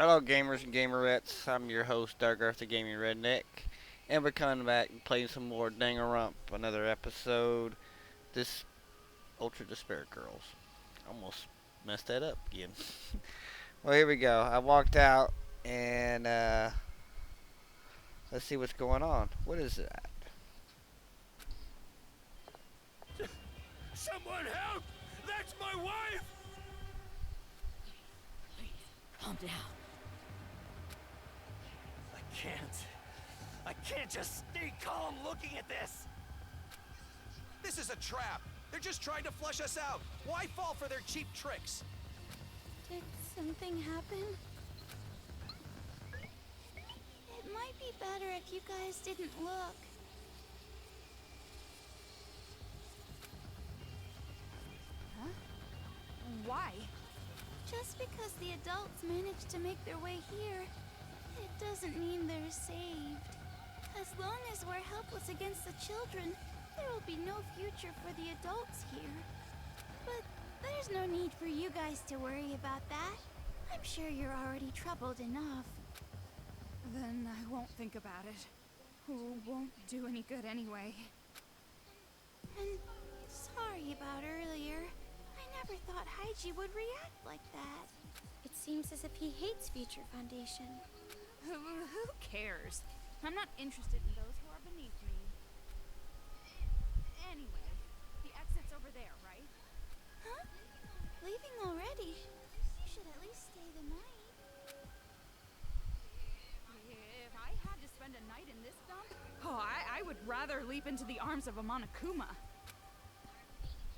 Hello, gamers and gamerettes. I'm your host, Dark Earth the Gaming Redneck, and we're coming back and playing some more Danganronpa, another episode. This Ultra Despair Girls. Almost messed that up again. Well, here we go. I walked out, and let's see what's going on. What is that? Someone help! That's my wife! Please, calm down. I can't just stay calm looking at this! This is a trap. They're just trying to flush us out. Why fall for their cheap tricks? Did something happen? It might be better if you guys didn't look. Huh? Why? Just because the adults managed to make their way here, it doesn't mean they're saved. As long as we're helpless against the children, there will be no future for the adults here. But there's no need for you guys to worry about that. I'm sure you're already troubled enough. Then I won't think about it. Won't do any good anyway. And sorry about earlier. I never thought Haiji would react like that. It seems as if he hates Future Foundation. Who cares? I'm not interested in those who are beneath me. Anyway, the exit's over there, right? Huh? Leaving already? You should at least stay the night. If I had to spend a night in this dump, I would rather leap into the arms of a Monokuma.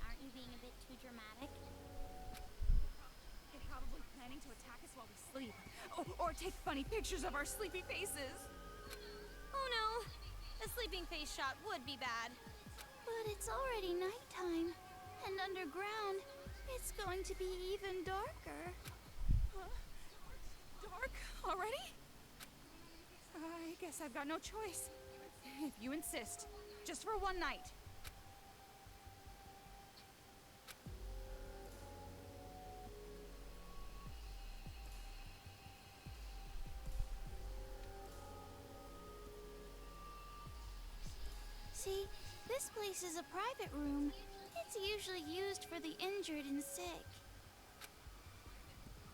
Aren't you being a bit too dramatic? They're probably planning to attack us while we sleep. Or take funny pictures of our sleepy faces. Oh no! A sleeping face shot would be bad. But it's already nighttime. And underground, it's going to be even darker. Huh? Dark already? I guess I've got no choice. If you insist. Just for one night. See, this place is a private room. It's usually used for the injured and sick.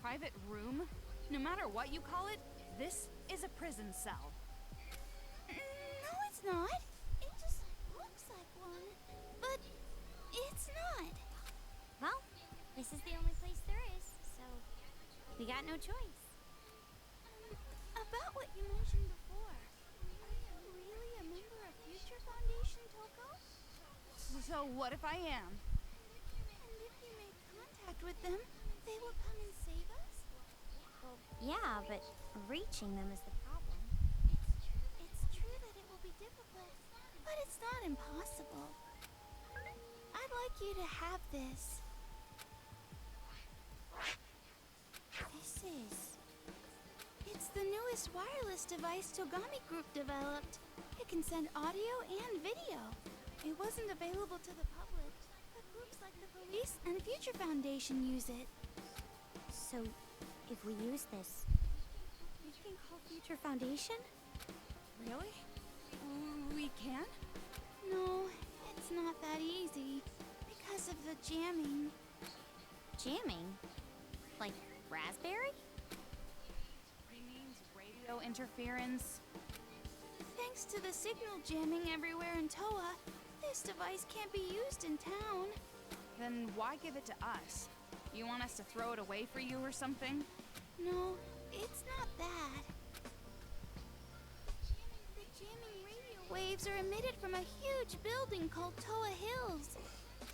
Private room? No matter what you call it, this is a prison cell. No, it's not. It just looks like one. But it's not. Well, this is the only place there is, so we got no choice. About what you mentioned before. Are you really a member of Future Foundation, Toko? So what if I am? And if you make contact with them, they will come and save us? Well, yeah, but reaching them is the problem. It's true that it will be difficult, but it's not impossible. I'd like you to have this. It's the newest wireless device Togami Group developed. It can send audio and video. It wasn't available to the public, but groups like the police and Future Foundation use it. So, if we use this, we can call Future Foundation? Really? We can? No, it's not that easy. Because of the jamming. Jamming? Like raspberry? Means radio interference. Thanks to the signal jamming everywhere in Toa, this device can't be used in town. Then why give it to us? You want us to throw it away for you or something? No, it's not that. The jamming radio waves are emitted from a huge building called Toa Hills.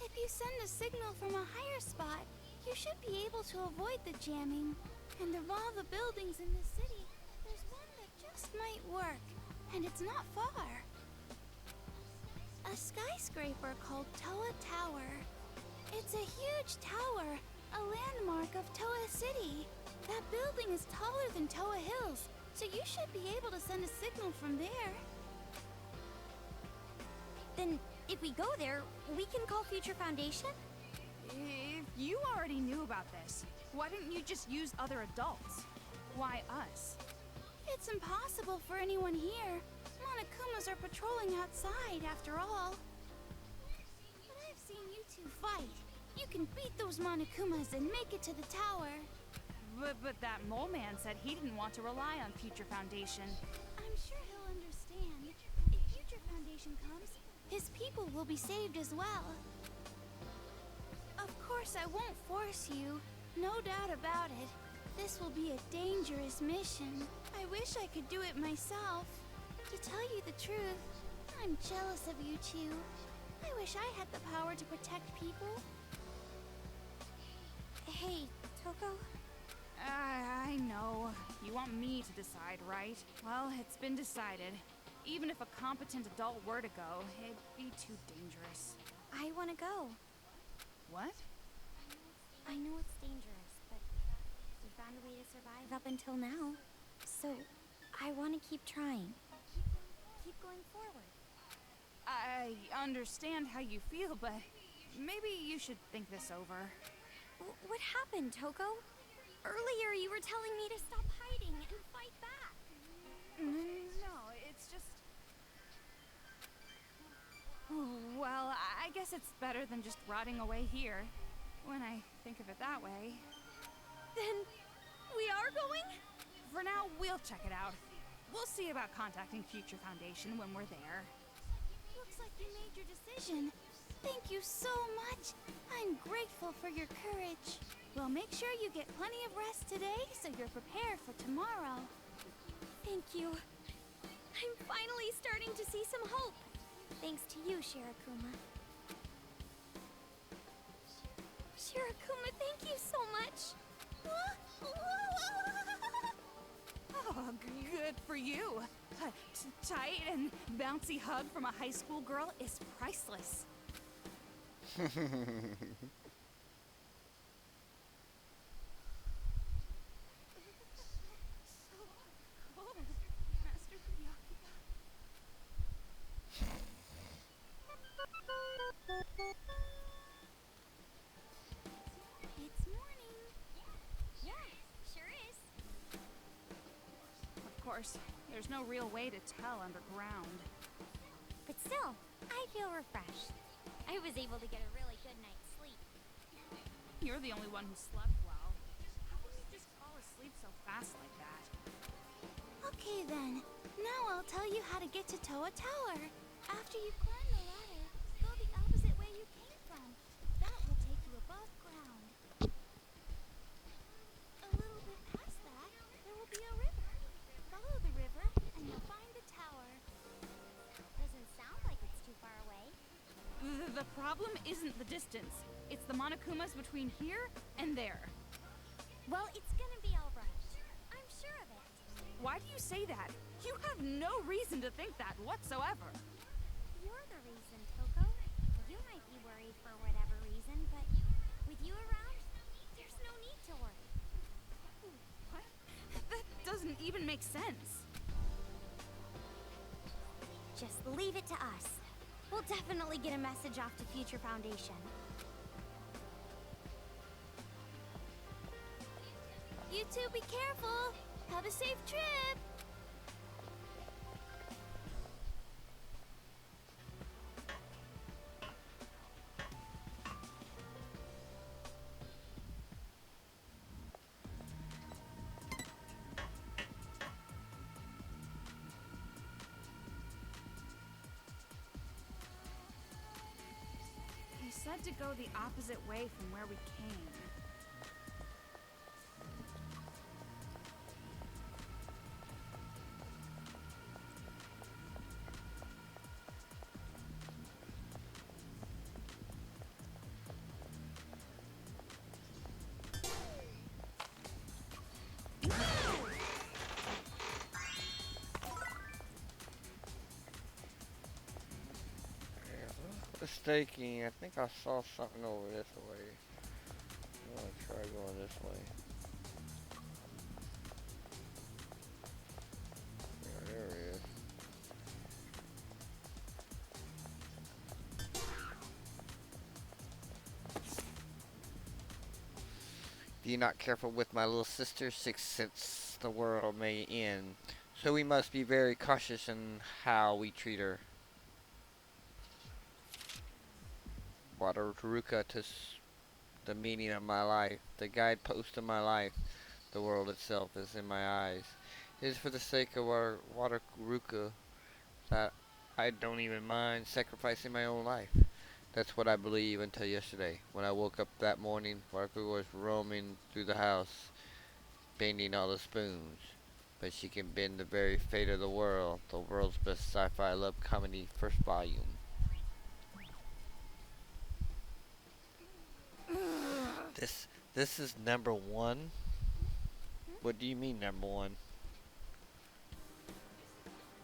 If you send a signal from a higher spot, you should be able to avoid the jamming. And of all the buildings in the city, there's one that just might work, and it's not far. A skyscraper called Toa Tower. It's a huge tower, a landmark of Toa City. That building is taller than Toa Hills, so you should be able to send a signal from there. Then, if we go there, we can call Future Foundation? If you already knew about this, why didn't you just use other adults? Why us? It's impossible for anyone here. Monokumas are patrolling outside, after all. But I've seen you two fight. You can beat those Monokumas and make it to the tower. But that mole man said he didn't want to rely on Future Foundation. I'm sure he'll understand. If Future Foundation comes, his people will be saved as well. Of course, I won't force you. No doubt about it. This will be a dangerous mission. I wish I could do it myself. To tell you the truth, I'm jealous of you two. I wish I had the power to protect people. Hey, Toko? I know. You want me to decide, right? Well, it's been decided. Even if a competent adult were to go, it'd be too dangerous. I want to go. What? I know it's dangerous, but we found a way to survive up until now. So, I want to keep trying. Keep going forward. I understand how you feel, but maybe you should think this over. What happened, Toko? Earlier you were telling me to stop hiding and fight back. No, it's just... Well, I guess it's better than just rotting away here. When I think of it that way. Then, we are going? For now, we'll check it out. We'll see about contacting Future Foundation when we're there. Looks like you made your decision. Thank you so much. I'm grateful for your courage. Well, make sure you get plenty of rest today so you're prepared for tomorrow. Thank you. I'm finally starting to see some hope. Thanks to you, Shirakuma. Shirakuma, thank you so much. Oh, good for you. A tight and bouncy hug from a high school girl is priceless. Master Byakuya. It's morning. Yeah, sure is. Of course, there's no real way to tell underground. But still, I feel refreshed. I was able to get a really good night's sleep. You're the only one who slept well. How can you just fall asleep so fast like that? Okay then. Now I'll tell you how to get to Toa Tower. After you climb the ladder, go the opposite way you came from. That will take you above ground. A little bit past that, there will be a river. Follow the river, and you'll find the tower. Doesn't sound like it's too far away. The problem isn't the distance. It's the Monokumas between here and there. Well, it's gonna be alright. I'm sure of it. Why do you say that? You have no reason to think that whatsoever. You're the reason, Toko. You might be worried for whatever reason, but with you around, there's no need to worry. What? That doesn't even make sense. Just leave it to us. We'll definitely get a message off to Future Foundation. You two be careful. Have a safe trip. He said to go the opposite way from where we came. Mistaking, I think I saw something over this way. I'm gonna try going this way. Yeah, there it is. Be not careful with my little sister, sixth sense the world may end. So we must be very cautious in how we treat her. Wataruka to the meaning of my life, the guidepost of my life. The world itself is in my eyes. It is for the sake of our Wataruka that I don't even mind sacrificing my own life. That's what I believe until yesterday. When I woke up that morning, Wataruka was roaming through the house, bending all the spoons. But she can bend the very fate of the world's best sci-fi love comedy, first volume. This is number one? What do you mean number one?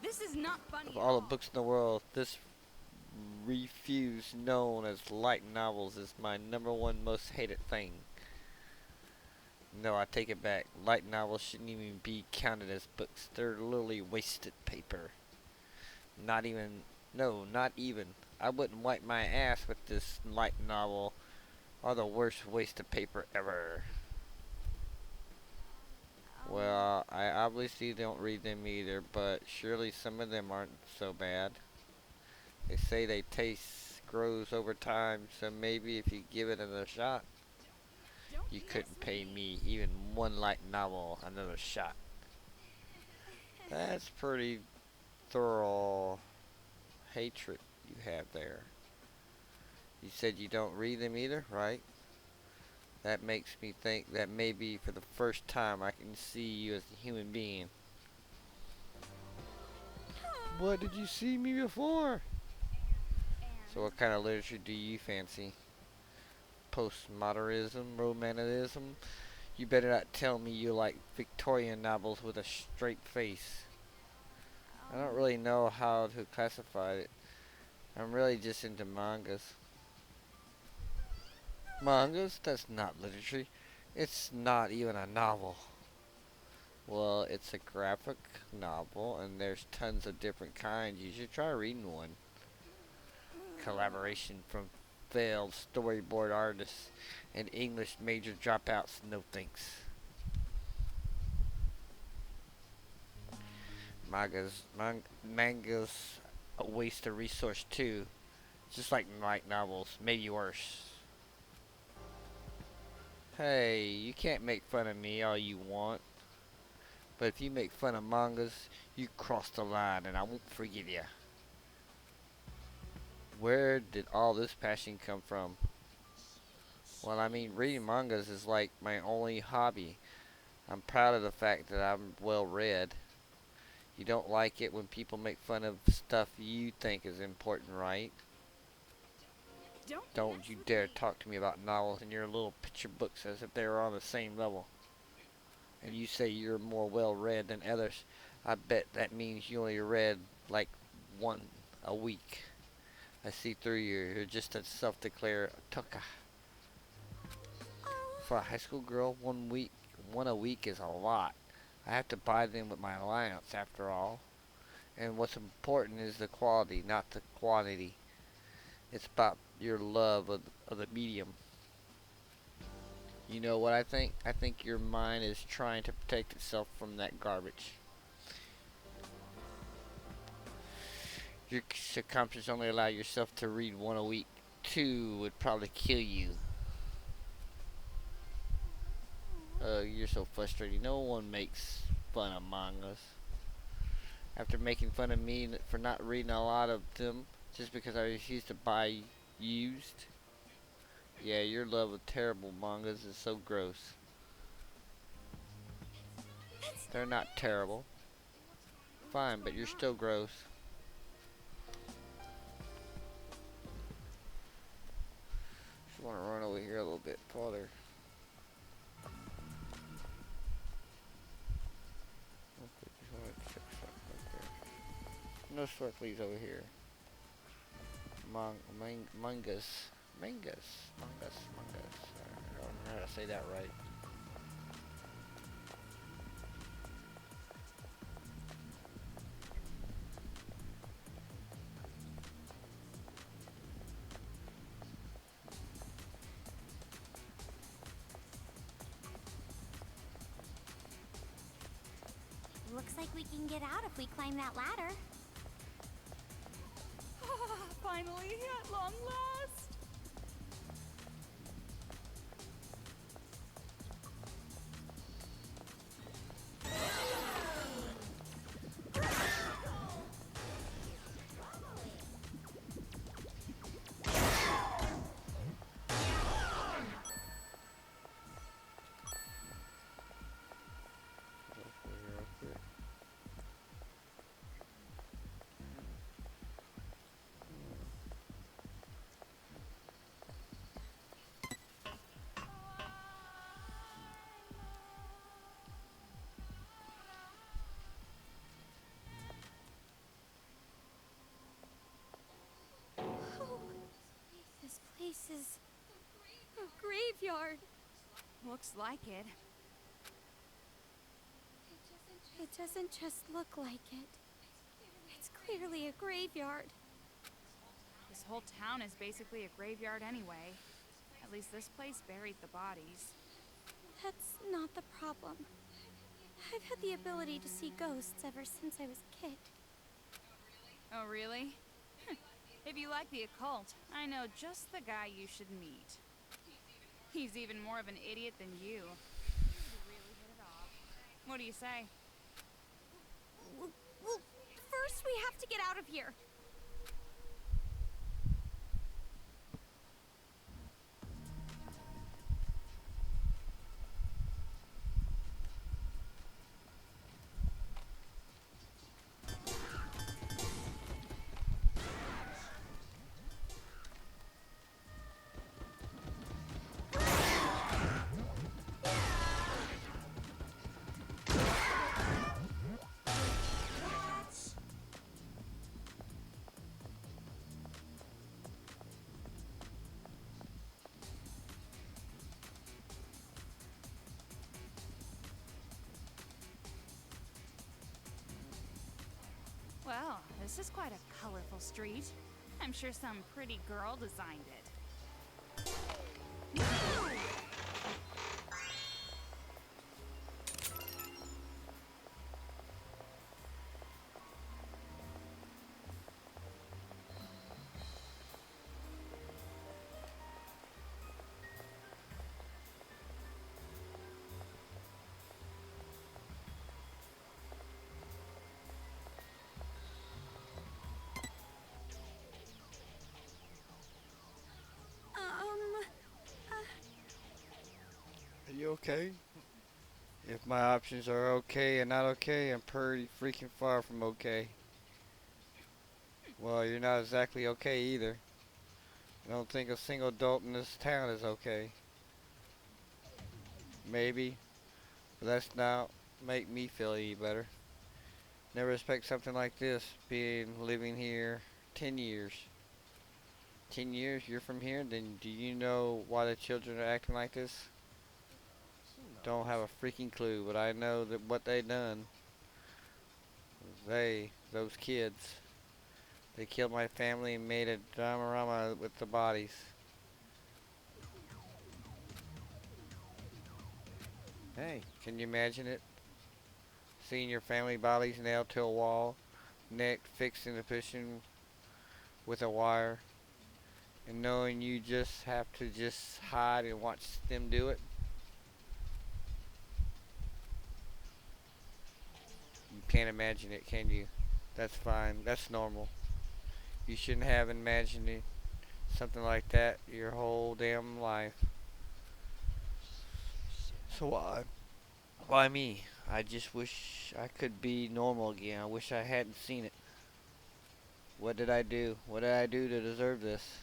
This is not funny. Of all the books in the world, this refuse known as light novels is my number one most hated thing. No, I take it back. Light novels shouldn't even be counted as books. They're literally wasted paper. Not even. No, not even. I wouldn't wipe my ass with this light novel. Or the worst waste of paper ever. Well, I obviously don't read them either, but surely some of them aren't so bad. They say they taste grows over time, so maybe if you give it another shot, you couldn't pay me even one light novel another shot. That's pretty thorough hatred you have there. You said you don't read them either, right? That makes me think that maybe for the first time I can see you as a human being. What did you see me before? So what kind of literature do you fancy? Postmodernism, romanticism? You better not tell me you like Victorian novels with a straight face. I don't really know how to classify it. I'm really just into mangas. Mangas? That's not literature. It's not even a novel. Well, it's a graphic novel, and there's tons of different kinds. You should try reading one. Collaboration from failed storyboard artists and English major dropouts. No thanks. Manga's a waste of resource too. Just like light novels, maybe worse. Hey, you can't make fun of me all you want. But if you make fun of mangas, you cross the line and I won't forgive you. Where did all this passion come from? Well, I mean, reading mangas is like my only hobby. I'm proud of the fact that I'm well read. You don't like it when people make fun of stuff you think is important, right? Don't you dare talk to me about novels and your little picture books as if they were on the same level. And you say you're more well read than others. I bet that means you only read like one a week. I see through you. You're just a self-declared otaku. For a high school girl, one a week is a lot. I have to buy them with my allowance after all. And what's important is the quality, not the quantity. It's about your love of the medium. You know what I think? I think your mind is trying to protect itself from that garbage. Your subconscious only allow yourself to read one a week. 2 would probably kill you. You're so frustrating. No one makes fun of mangas. After making fun of me for not reading a lot of them, just because I refuse to buy used. Yeah, your love of terrible mangas is so gross. They're not terrible. Fine, but you're still gross. Just want to run over here a little bit farther. No sparklies over here. Mangas. I don't know how to say that right. like we can get out if we climb that ladder. Finally, at long last! This place is a graveyard. Looks like it. It doesn't just look like it. It's clearly a graveyard. This whole town is basically a graveyard anyway. At least this place buried the bodies. That's not the problem. I've had the ability to see ghosts ever since I was a kid. Oh, really? If you like the occult, I know just the guy you should meet. He's even more of an idiot than you. Really hit it off. What do you say? Well, first we have to get out of here. Well, this is quite a colorful street. I'm sure some pretty girl designed it. Are you okay? If my options are okay and not okay, I'm pretty freaking far from okay. Well, you're not exactly okay either. I don't think a single adult in this town is okay. Maybe, but that's not make me feel any better. Never expect something like this, living here 10 years. 10 years you're from here, then do you know why the children are acting like this? Don't have a freaking clue, but I know that what they done. Those kids, they killed my family and made a Danganronpa with the bodies. Hey, can you imagine it? Seeing your family bodies nailed to a wall, neck fixed in a cushion with a wire, and knowing you just have to just hide and watch them do it. You can't imagine it, can you? That's fine. That's normal. You shouldn't have imagined something like that your whole damn life. So why? Why me? I just wish I could be normal again. I wish I hadn't seen it. What did I do? What did I do to deserve this?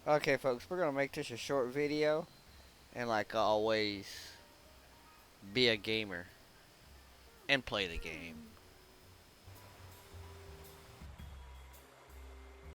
Okay, folks, we're gonna make this a short video, and like always, be a gamer and play the game.